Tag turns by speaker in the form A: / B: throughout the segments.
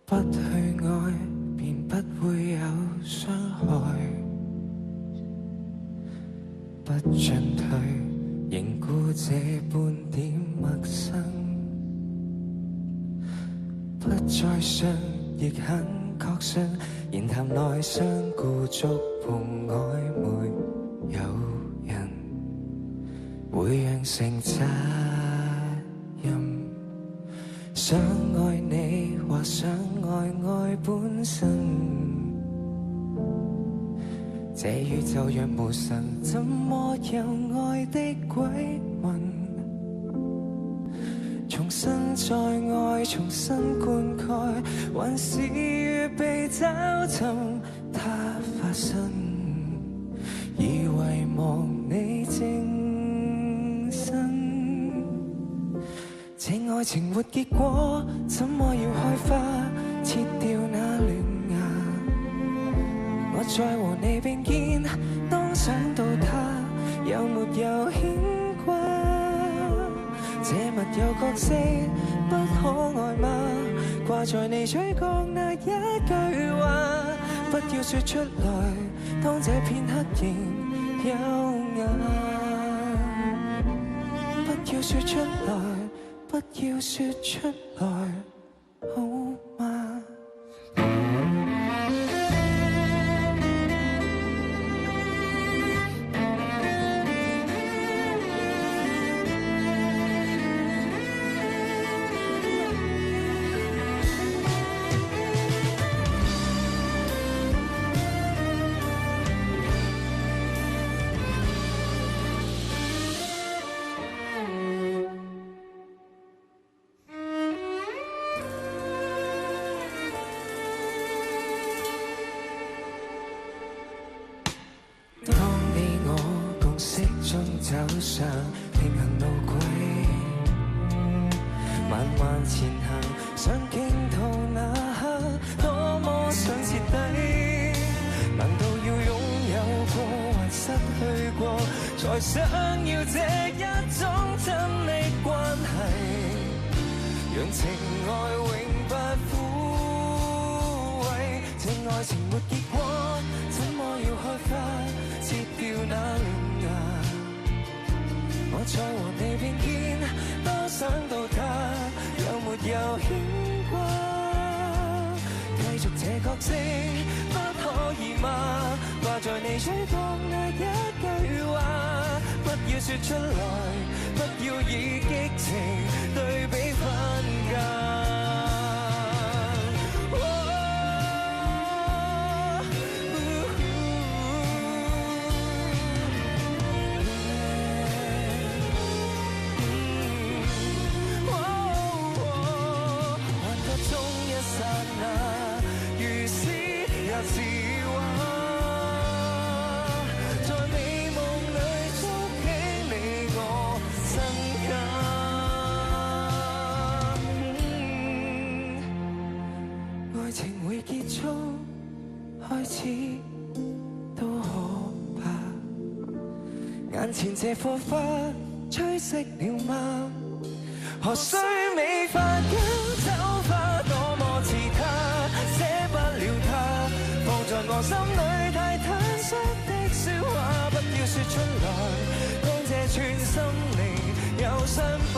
A: 不去愛，便不會有傷害。不進退，凝固這半點陌生。不再信，亦很確信，言談內相顧觸碰曖昧，有人會養成責任。想愛你或想愛本身，這宇宙若無神，怎麼有愛的鬼魂？重新再愛，重新灌溉，還是預備找尋它發生，以遺忘你正身。這愛情沒結果，怎麼要開花？切掉那嫩芽，我再和你並肩，當想到他，有沒有牽掛？這密友角色不可愛嗎？掛在你嘴角那一句話，不要說出來，當這片刻仍優雅。不要說出來，不要說出來，好嗎？走上平衡路軌，慢慢前行，想傾吐那刻，多麼想徹底。難道要擁有過還失去過，才想要這一種親密關係？讓情愛永不枯萎，這愛情沒結果，怎麼要開花？切掉那嫩芽，我再和你並肩，多想到他，有沒有牽掛？繼續這角色不可以嗎？掛在你嘴角那一句話，不要說出來，不要以激情對比分價。愛情會結束，開始都可怕。眼前這火花吹熄了嗎？何須美髮間酒花多麼似他，捨不了他，放在我心裏太坦率的笑話，不要說出來，當這串心靈有傷疤，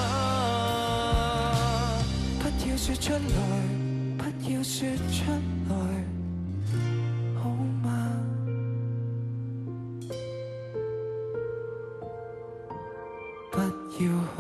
A: 不要說出來。不要說出來，好嗎？不要哭。